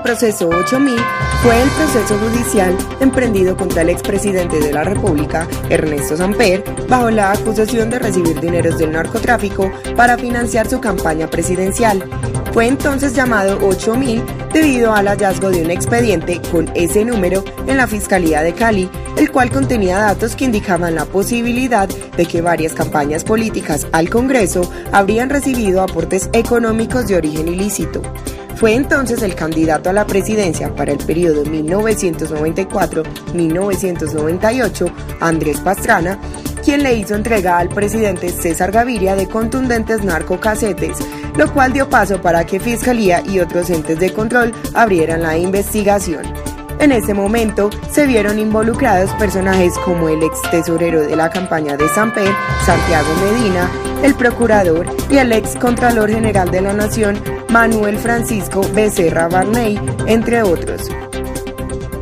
proceso 8000 fue el proceso judicial emprendido contra el expresidente de la República, Ernesto Samper, bajo la acusación de recibir dineros del narcotráfico para financiar su campaña presidencial. Fue entonces llamado 8000 debido al hallazgo de un expediente con ese número en la Fiscalía de Cali, el cual contenía datos que indicaban la posibilidad de que varias campañas políticas al Congreso habrían recibido aportes económicos de origen ilícito. Fue entonces el candidato a la presidencia para el periodo 1994-1998, Andrés Pastrana, quien le hizo entrega al presidente César Gaviria de contundentes narcocasetes, lo cual dio paso para que Fiscalía y otros entes de control abrieran la investigación. En ese momento se vieron involucrados personajes como el ex tesorero de la campaña de Samper, Santiago Medina, el procurador y el ex contralor general de la Nación, Manuel Francisco Becerra Barney, entre otros.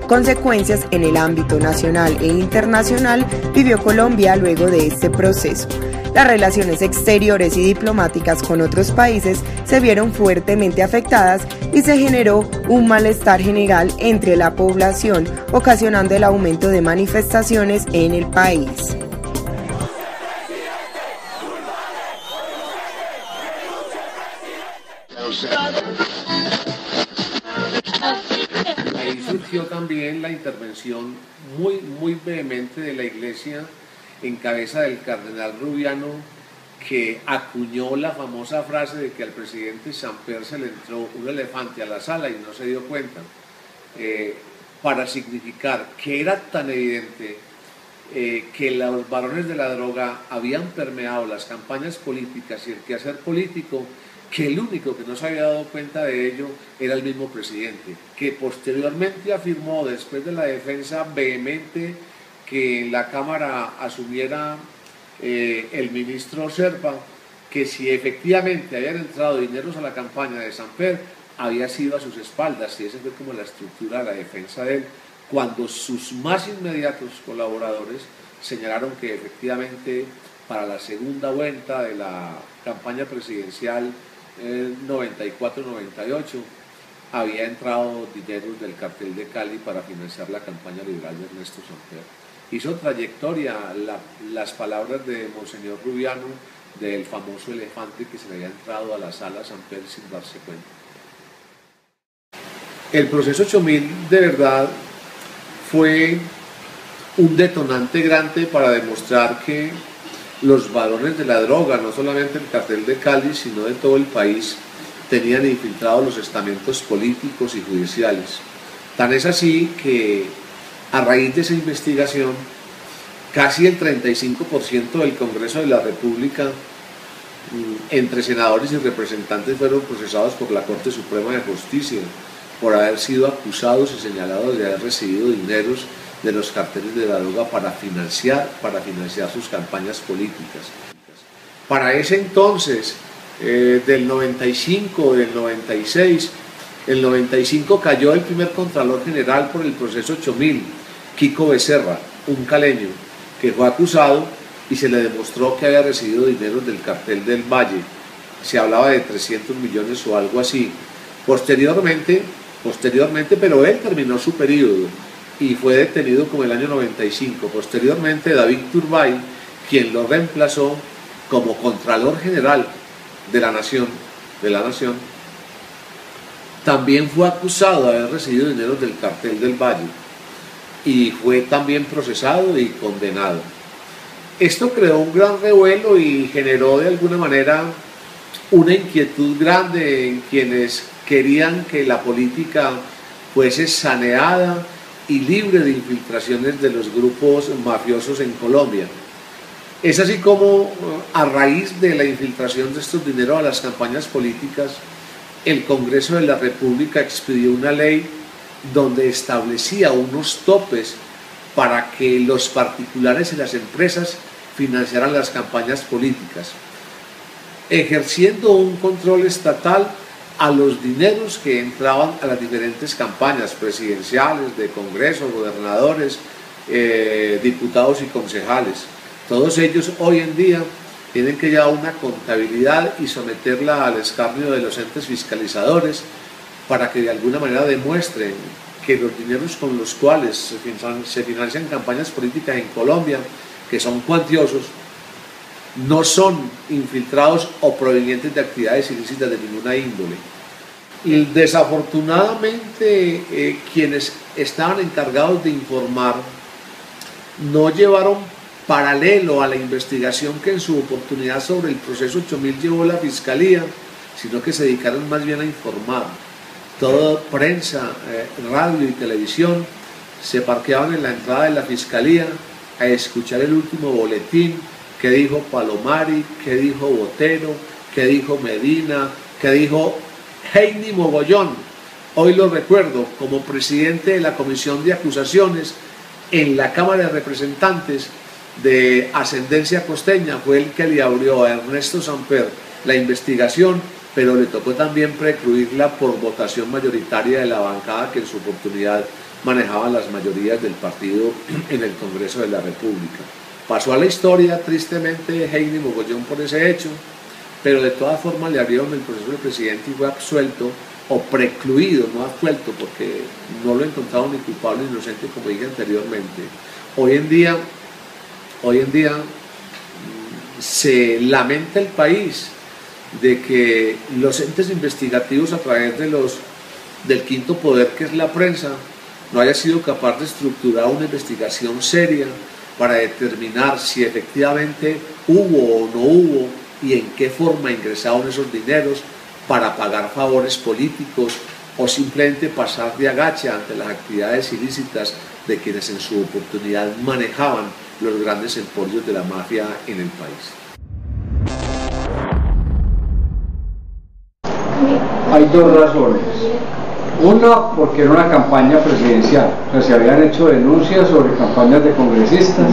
Consecuencias en el ámbito nacional e internacional vivió Colombia luego de este proceso. Las relaciones exteriores y diplomáticas con otros países se vieron fuertemente afectadas y se generó un malestar general entre la población, ocasionando el aumento de manifestaciones en el país. Ahí surgió también la intervención muy vehemente de la Iglesia en cabeza del cardenal Rubiano, que acuñó la famosa frase de que al presidente Samper se le entró un elefante a la sala y no se dio cuenta, para significar que era tan evidente que los varones de la droga habían permeado las campañas políticas y el quehacer político, que el único que no se había dado cuenta de ello era el mismo presidente, que posteriormente afirmó, después de la defensa vehemente que en la Cámara asumiera el ministro Serpa, que si efectivamente habían entrado dineros a la campaña de Samper, había sido a sus espaldas, y esa fue como la estructura de la defensa de él, cuando sus más inmediatos colaboradores señalaron que efectivamente para la segunda vuelta de la campaña presidencial 94-98 había entrado dineros del cartel de Cali para financiar la campaña liberal de Ernesto Samper. Hizo trayectoria las palabras de Monseñor Rubiano del famoso elefante que se le había entrado a la sala Samper sin darse cuenta. El proceso 8000 de verdad fue un detonante grande para demostrar que los varones de la droga, no solamente el cartel de Cali, sino de todo el país, tenían infiltrados los estamentos políticos y judiciales. Tan es así que a raíz de esa investigación, casi el 35% del Congreso de la República, entre senadores y representantes, fueron procesados por la Corte Suprema de Justicia por haber sido acusados y señalados de haber recibido dineros de los carteles de la droga para financiar sus campañas políticas. Para ese entonces, del 95, del 96, el 95 cayó el primer Contralor General por el proceso 8000, Kiko Becerra, un caleño, que fue acusado y se le demostró que había recibido dineros del cartel del Valle. Se hablaba de 300 millones o algo así. Posteriormente, pero él terminó su periodo y fue detenido como el año 95. Posteriormente, David Turbay, quien lo reemplazó como Contralor General de la Nación, también fue acusado de haber recibido dinero del cartel del Valle y fue también procesado y condenado. Esto creó un gran revuelo y generó de alguna manera una inquietud grande en quienes querían que la política fuese saneada y libre de infiltraciones de los grupos mafiosos en Colombia. Es así como, a raíz de la infiltración de estos dineros a las campañas políticas, el Congreso de la República expidió una ley donde establecía unos topes para que los particulares y las empresas financiaran las campañas políticas, ejerciendo un control estatal a los dineros que entraban a las diferentes campañas presidenciales, de Congreso, gobernadores, diputados y concejales. Todos ellos hoy en día tienen que llevar una contabilidad y someterla al escarnio de los entes fiscalizadores para que de alguna manera demuestren que los dineros con los cuales se financian campañas políticas en Colombia, que son cuantiosos, no son infiltrados o provenientes de actividades ilícitas de ninguna índole. Y desafortunadamente quienes estaban encargados de informar no llevaron paralelo a la investigación que en su oportunidad sobre el proceso 8000 llevó la Fiscalía, sino que se dedicaron más bien a informar. Toda prensa, radio y televisión se parqueaban en la entrada de la Fiscalía a escuchar el último boletín, qué dijo Palomari, qué dijo Botero, qué dijo Medina, qué dijo Heini Mogollón. Hoy lo recuerdo como presidente de la Comisión de Acusaciones en la Cámara de Representantes de ascendencia costeña, fue el que le abrió a Ernesto Samper la investigación, pero le tocó también precluirla por votación mayoritaria de la bancada que en su oportunidad manejaba las mayorías del partido en el Congreso de la República. Pasó a la historia tristemente Heini Mogollón por ese hecho, pero de todas formas le abrieron el proceso del presidente y fue absuelto o precluido, no absuelto, porque no lo encontraron ni culpable ni inocente, como dije anteriormente. Hoy en día se lamenta el país de que los entes investigativos a través del quinto poder, que es la prensa, no haya sido capaz de estructurar una investigación seria para determinar si efectivamente hubo o no hubo y en qué forma ingresaron esos dineros para pagar favores políticos o simplemente pasar de agache ante las actividades ilícitas de quienes en su oportunidad manejaban los grandes emporios de la mafia en el país. Hay dos razones. Una, porque era una campaña presidencial, o sea, se habían hecho denuncias sobre campañas de congresistas,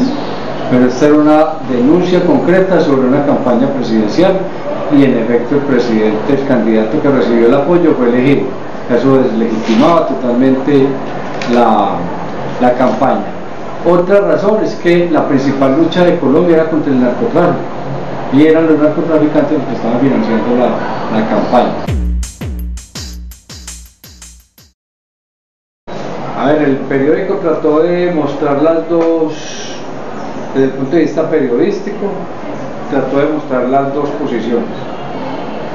pero esta era una denuncia concreta sobre una campaña presidencial y en efecto el presidente, el candidato que recibió el apoyo, fue elegido. Eso deslegitimaba totalmente la campaña. Otra razón es que la principal lucha de Colombia era contra el narcotráfico y eran los narcotraficantes los que estaban financiando la campaña. A ver, el periódico trató de mostrar las dos, desde el punto de vista periodístico, trató de mostrar las dos posiciones.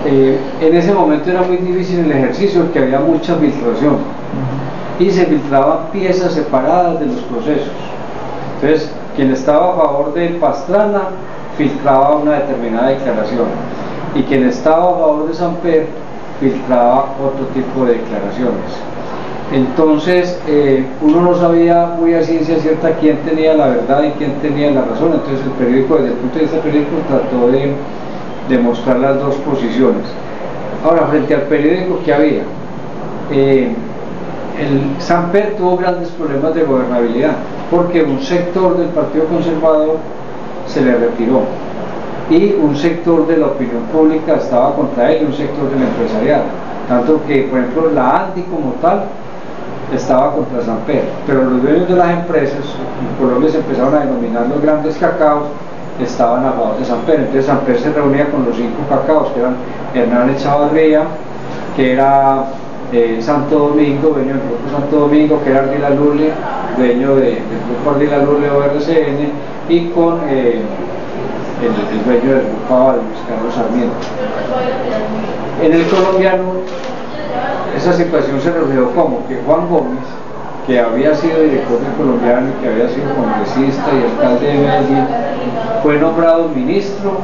En ese momento era muy difícil el ejercicio porque había mucha filtración y se filtraban piezas separadas de los procesos. Entonces, quien estaba a favor de Pastrana filtraba una determinada declaración y quien estaba a favor de Samper filtraba otro tipo de declaraciones. Entonces uno no sabía muy a ciencia cierta quién tenía la verdad y quién tenía la razón. Entonces el periódico, desde el punto de vista periódico, trató de mostrar las dos posiciones. Ahora, frente al periódico que había, el Samper tuvo grandes problemas de gobernabilidad porque un sector del Partido Conservador se le retiró y un sector de la opinión pública estaba contra él y un sector del empresariado, tanto que, por ejemplo, la ANDI como tal estaba contra Samper, pero los dueños de las empresas en Colombia se empezaron a denominar los grandes cacaos, estaban a favor de Samper. Entonces Samper se reunía con los 5 cacaos, que eran Hernán Echavarría, que era Santo Domingo, dueño del Grupo Santo Domingo, que era Ardila Lule, dueño del Grupo Ardila Lule ORCN, y con el dueño del Grupo Aval, Luis Carlos Sarmiento. En el colombiano esa situación se reflejó como que Juan Gómez, que había sido director del Colombiano y que había sido congresista y alcalde de Medellín, fue nombrado ministro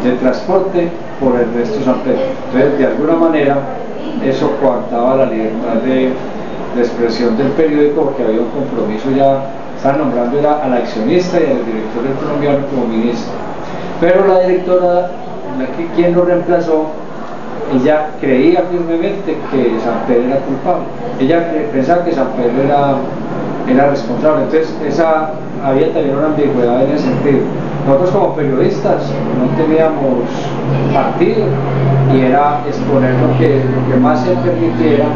de Transporte por Ernesto Samper. Entonces, de alguna manera, eso coartaba la libertad de expresión del periódico, porque había un compromiso ya, estaban nombrando a la accionista y al director del Colombiano como ministro. Pero la directora, quien lo reemplazó, ella creía firmemente que Samper era culpable. Ella pensaba que Samper era responsable. Entonces había también una ambigüedad en ese sentido. Nosotros como periodistas no teníamos partido y era exponer lo que más se permitiera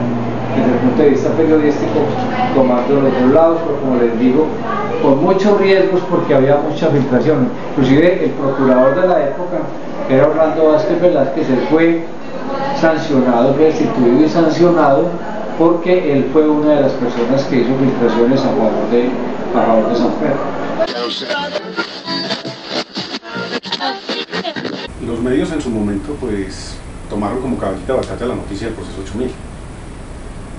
desde el punto de vista periodístico, tomando los dos lados, pero como les digo, con muchos riesgos porque había mucha filtración. Inclusive el procurador de la época, que era Orlando Vázquez Velázquez, él fue sancionado, restituido y sancionado, porque él fue una de las personas que hizo filtraciones a favor de Samper. Los medios en su momento pues tomaron como caballito de batalla la noticia del proceso 8000.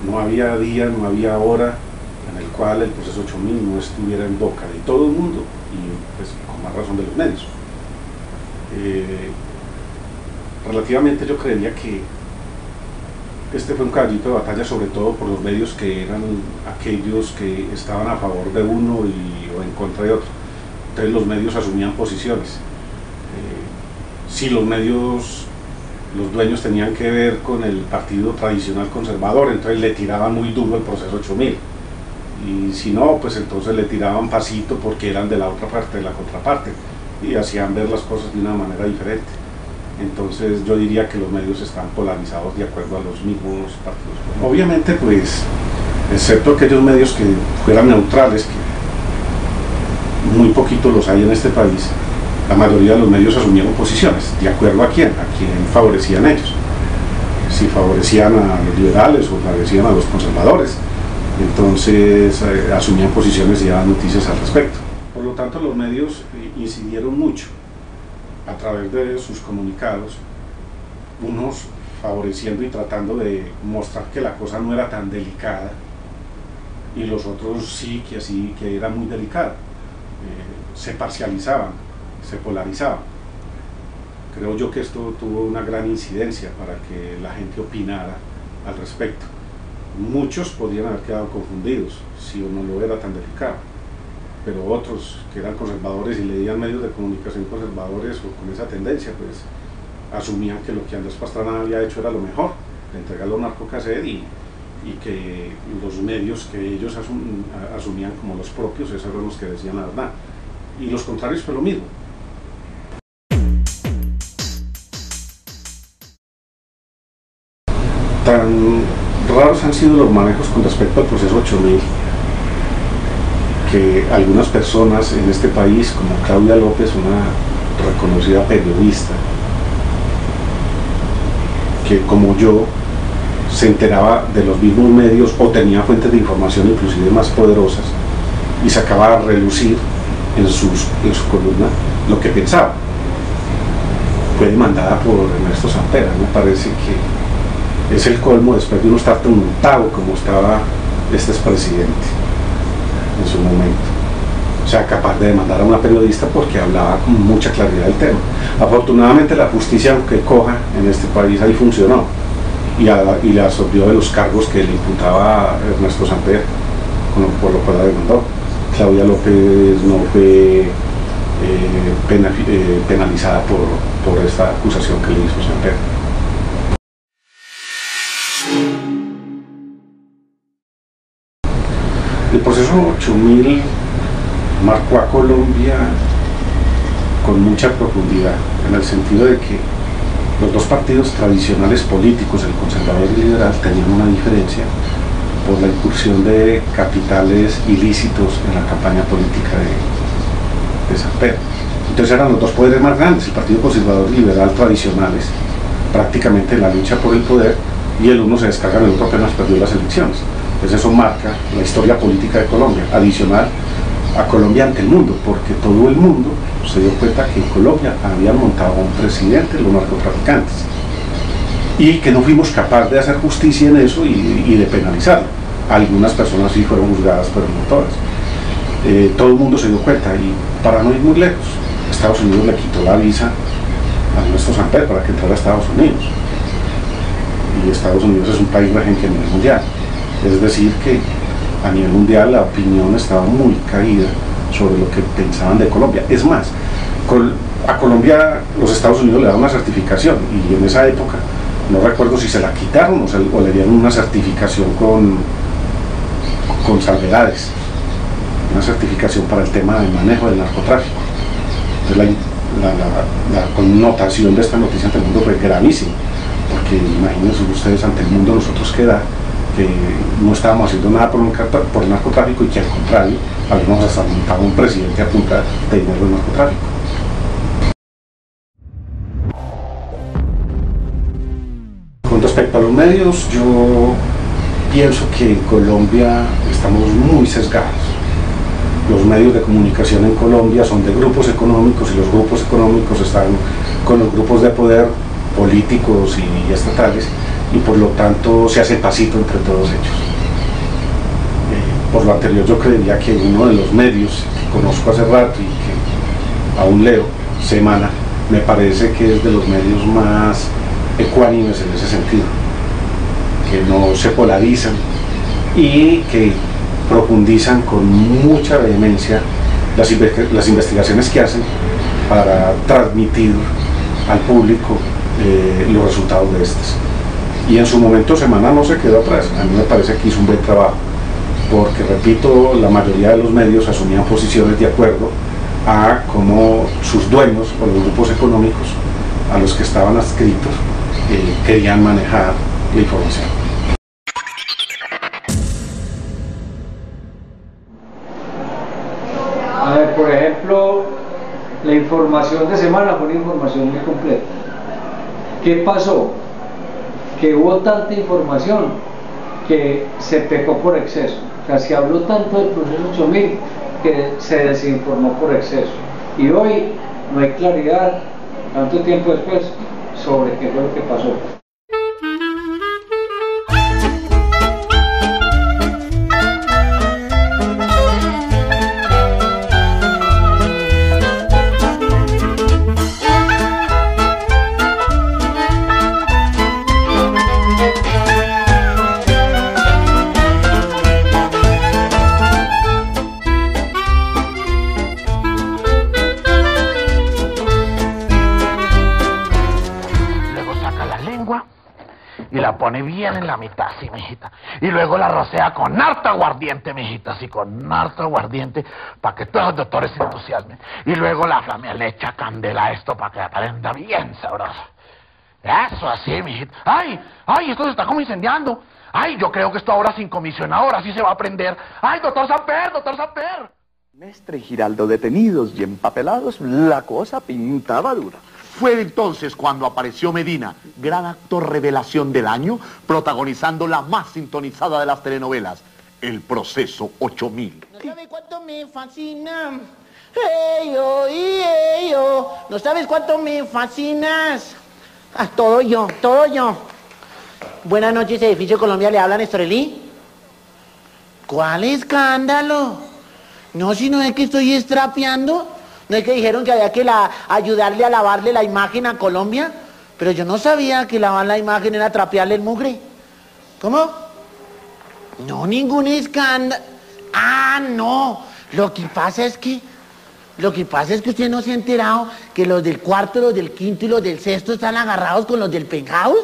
No había día, no había hora en el cual el proceso 8000 no estuviera en boca de todo el mundo, y pues con más razón de los medios. Relativamente yo creería que este fue un caballito de batalla sobre todo por los medios que eran aquellos que estaban a favor de uno o en contra de otro. Entonces los medios asumían posiciones. Si los medios, los dueños tenían que ver con el partido tradicional conservador, entonces le tiraban muy duro el proceso 8000. Y si no, pues entonces le tiraban pasito porque eran de la otra parte, de la contraparte, y hacían ver las cosas de una manera diferente. Entonces yo diría que los medios están polarizados de acuerdo a los mismos partidos. Obviamente, pues, excepto aquellos medios que fueran neutrales, que muy poquitos los hay en este país, la mayoría de los medios asumieron posiciones, ¿de acuerdo a quién favorecían ellos? Si favorecían a los liberales o favorecían a los conservadores, entonces asumían posiciones y daban noticias al respecto. Por lo tanto, los medios incidieron mucho a través de sus comunicados, unos favoreciendo y tratando de mostrar que la cosa no era tan delicada, y los otros sí, que era muy delicada. Se parcializaban, se polarizaban. Creo yo que esto tuvo una gran incidencia para que la gente opinara al respecto. Muchos podrían haber quedado confundidos si uno no era tan delicado, pero otros que eran conservadores y leían medios de comunicación conservadores o con esa tendencia, pues asumían que lo que Andrés Pastrana había hecho era lo mejor, de entregar los narcocassettes, y que los medios que ellos asumían como los propios, esos eran los que decían la verdad, y los contrarios fue lo mismo. Tan raros han sido los manejos con respecto al proceso 8000 que algunas personas en este país, como Claudia López, una reconocida periodista, que como yo se enteraba de los mismos medios o tenía fuentes de información inclusive más poderosas y sacaba a relucir en su columna lo que pensaba, fue demandada por Ernesto Samper. Me parece que es el colmo después de uno estar tan montado como estaba este expresidente en su momento. O sea, capaz de demandar a una periodista porque hablaba con mucha claridad del tema. Afortunadamente la justicia, aunque coja en este país, ahí funcionó y le absorbió de los cargos que le imputaba Ernesto Samper, por lo cual la demandó. Claudia López no fue penalizada por esta acusación que le hizo Samper. El proceso 8000 marcó a Colombia con mucha profundidad, en el sentido de que los dos partidos tradicionales políticos, el conservador y el liberal, tenían una diferencia por la incursión de capitales ilícitos en la campaña política de Samper. Entonces eran los dos poderes más grandes, el partido conservador y liberal tradicionales, prácticamente en la lucha por el poder, y el uno se descarga en el otro apenas perdió las elecciones. Entonces eso marca la historia política de Colombia, adicional a Colombia ante el mundo, porque todo el mundo se dio cuenta que en Colombia habían montado a un presidente, los narcotraficantes, y que no fuimos capaces de hacer justicia en eso y de penalizarlo. Algunas personas sí fueron juzgadas, pero no todas. Todo el mundo se dio cuenta, y para no ir muy lejos, Estados Unidos le quitó la visa a Ernesto Samper para que entrara a Estados Unidos, y Estados Unidos es un país regente a nivel mundial. Es decir que a nivel mundial la opinión estaba muy caída sobre lo que pensaban de Colombia. Es más, a Colombia los Estados Unidos le daban una certificación, y en esa época no recuerdo si se la quitaron o le dieron una certificación con salvedades, una certificación para el tema del manejo del narcotráfico. Entonces la connotación de esta noticia ante el mundo fue gravísima, porque imagínense ustedes, ante el mundo nosotros queda que no estábamos haciendo nada por el narcotráfico, y que al contrario habíamos hasta montado un presidente a punta de dinero del narcotráfico. Con respecto a los medios, yo pienso que en Colombia estamos muy sesgados. Los medios de comunicación en Colombia son de grupos económicos y los grupos económicos están con los grupos de poder políticos y estatales y por lo tanto se hace pasito entre todos ellos. Por lo anterior yo creería que uno de los medios que conozco hace rato y que aún leo, Semana, me parece que es de los medios más ecuánimes en ese sentido, que no se polarizan y que profundizan con mucha vehemencia las investigaciones que hacen para transmitir al público los resultados de estas. Y en su momento Semana no se quedó atrás, a mí me parece que hizo un buen trabajo, porque repito, la mayoría de los medios asumían posiciones de acuerdo a cómo sus dueños o los grupos económicos a los que estaban adscritos querían manejar la información. A ver, por ejemplo, la información de Semana fue una información muy completa. ¿Qué pasó? Que hubo tanta información que se pecó por exceso. O sea, se habló tanto del proceso 8000 que se desinformó por exceso. Y hoy no hay claridad, tanto tiempo después, sobre qué fue lo que pasó. Y la pone bien en la mitad, sí, mijita. Y luego la rocea con harto aguardiente, mijita, sí, con harto aguardiente, para que todos los doctores se entusiasmen. Y luego la flamea, le echa candela a esto para que la prenda bien sabrosa. Eso así, mijita. ¡Ay! ¡Ay! Esto se está como incendiando. ¡Ay! Yo creo que esto ahora sin comisionador, así se va a prender. ¡Ay, doctor Samper! ¡Doctor Samper! Mestre y Giraldo detenidos y empapelados, la cosa pintaba dura. Fue entonces cuando apareció Medina, gran actor revelación del año, protagonizando la más sintonizada de las telenovelas, El Proceso 8000. No sabes cuánto me fascina. Hey, yo, hey, yo. No sabes cuánto me fascinas. Ah, todo yo, todo yo. Buenas noches, Edificio Colombia, le habla Néstor Elí. ¿Cuál escándalo? No, si no es que estoy estrapeando. ¿No es que dijeron que había que ayudarle a lavarle la imagen a Colombia? Pero yo no sabía que lavar la imagen era trapearle el mugre. ¿Cómo? No, ningún escándalo. Ah, no. Lo que pasa es que usted no se ha enterado que los del cuarto, los del quinto y los del sexto están agarrados con los del penthouse.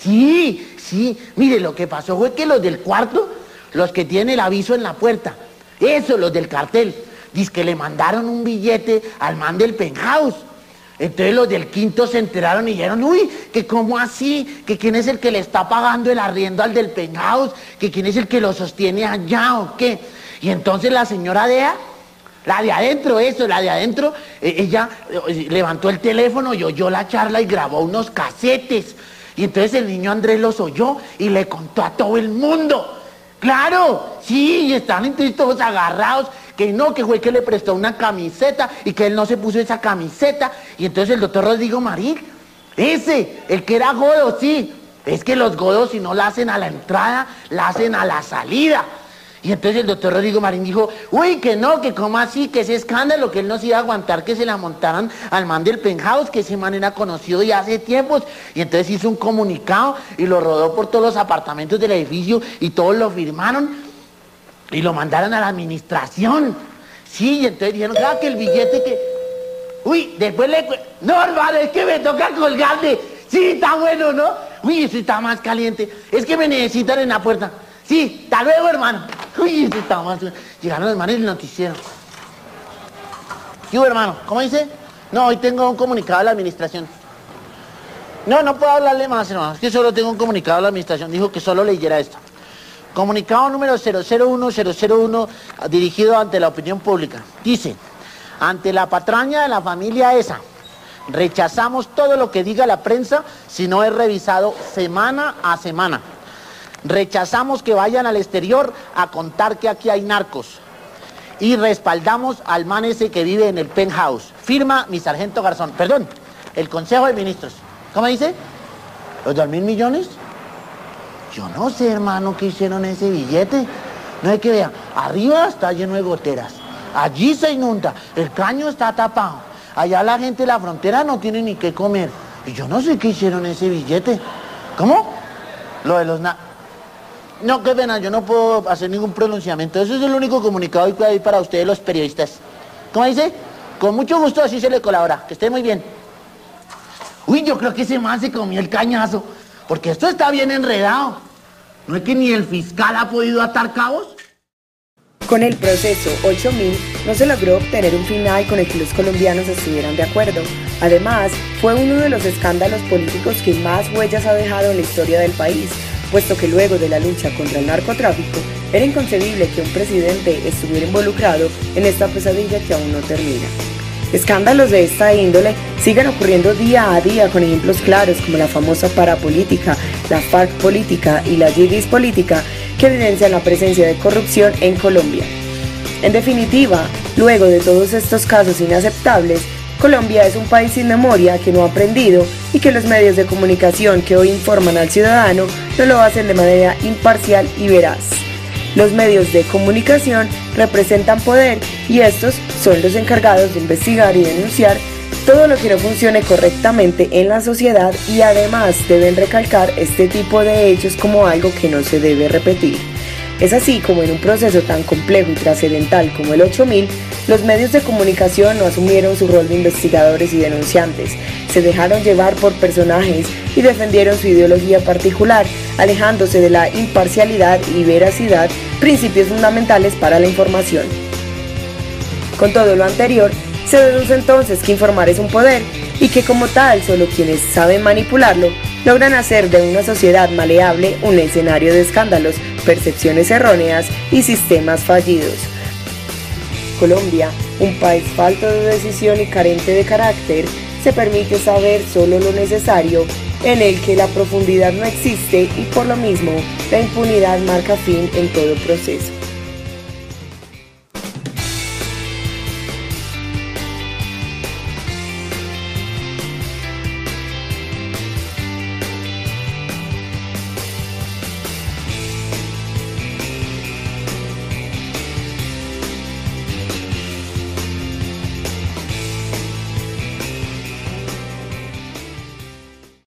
Sí, sí. Mire, lo que pasó fue que los del cuarto, los que tienen el aviso en la puerta, los del cartel, dice que le mandaron un billete al man del penthouse. Entonces los del quinto se enteraron y dijeron, uy, que cómo así, que quién es el que le está pagando el arriendo al del penthouse, que quién es el que lo sostiene allá o qué. Y entonces la señora Dea, la de adentro, ella levantó el teléfono y oyó la charla y grabó unos casetes. Y entonces el niño Andrés los oyó y le contó a todo el mundo. Claro, sí, y están entonces todos agarrados, que no, que fue que le prestó una camiseta y que él no se puso esa camiseta. Y entonces el doctor Rodrigo Marín, el que era godo, sí, es que los godos si no la hacen a la entrada, la hacen a la salida. Y entonces el doctor Rodrigo Marín dijo, uy, que no, que cómo así, que ese escándalo, que él no se iba a aguantar que se la montaran al man del penthouse, que ese man era conocido ya hace tiempos. Y entonces hizo un comunicado y lo rodó por todos los apartamentos del edificio y todos lo firmaron y lo mandaron a la administración. Sí, y entonces dijeron, claro, que el billete que... Uy, después le... No, hermano, es que me toca colgarle. Sí, está bueno, ¿no? Uy, eso está más caliente. Es que me necesitan en la puerta. Sí, hasta luego, hermano. Uy, eso está más... Llegaron los hermanos del noticiero. ¿Qué hubo, hermano? ¿Cómo dice? No, hoy tengo un comunicado de la administración. No, no puedo hablarle más, hermano. Es que solo tengo un comunicado de la administración. Dijo que solo leyera esto. Comunicado número 001001 dirigido ante la opinión pública. Dice, ante la patraña de la familia esa, Rechazamos todo lo que diga la prensa si no es revisado semana a semana. Rechazamos que vayan al exterior a contar que aquí hay narcos. Y respaldamos al man ese que vive en el penthouse. Firma mi sargento Garzón. Perdón, el Consejo de Ministros. ¿Cómo dice? ¿Los 2.000 millones? Yo no sé, hermano, qué hicieron ese billete. No hay que ver. Arriba está lleno de goteras. Allí se inunda. El caño está tapado. Allá la gente de la frontera no tiene ni qué comer. Y yo no sé qué hicieron ese billete. ¿Cómo? Lo de los... No, qué pena, yo no puedo hacer ningún pronunciamiento. Ese es el único comunicado que hay para ustedes los periodistas. ¿Cómo dice? Con mucho gusto así se le colabora. Que esté muy bien. Uy, yo creo que ese man se comió el cañazo. Porque esto está bien enredado. ¿No es que ni el fiscal ha podido atar cabos? Con el proceso 8000 no se logró obtener un final con el que los colombianos estuvieran de acuerdo. Además, fue uno de los escándalos políticos que más huellas ha dejado en la historia del país, puesto que luego de la lucha contra el narcotráfico, era inconcebible que un presidente estuviera involucrado en esta pesadilla que aún no termina. Escándalos de esta índole siguen ocurriendo día a día con ejemplos claros como la famosa parapolítica, la FARC política y la Yidis política, que evidencian la presencia de corrupción en Colombia. En definitiva, luego de todos estos casos inaceptables, Colombia es un país sin memoria que no ha aprendido y que los medios de comunicación que hoy informan al ciudadano no lo hacen de manera imparcial y veraz. Los medios de comunicación representan poder y estos son los encargados de investigar y denunciar todo lo que no funcione correctamente en la sociedad y además deben recalcar este tipo de hechos como algo que no se debe repetir. Es así como en un proceso tan complejo y trascendental como el 8000, los medios de comunicación no asumieron su rol de investigadores y denunciantes, se dejaron llevar por personajes y defendieron su ideología particular, alejándose de la imparcialidad y veracidad, principios fundamentales para la información. Con todo lo anterior, se deduce entonces que informar es un poder y que como tal solo quienes saben manipularlo logran hacer de una sociedad maleable un escenario de escándalos, percepciones erróneas y sistemas fallidos. Colombia, un país falto de decisión y carente de carácter, se permite saber solo lo necesario, en el que la profundidad no existe y por lo mismo la impunidad marca fin en todo proceso.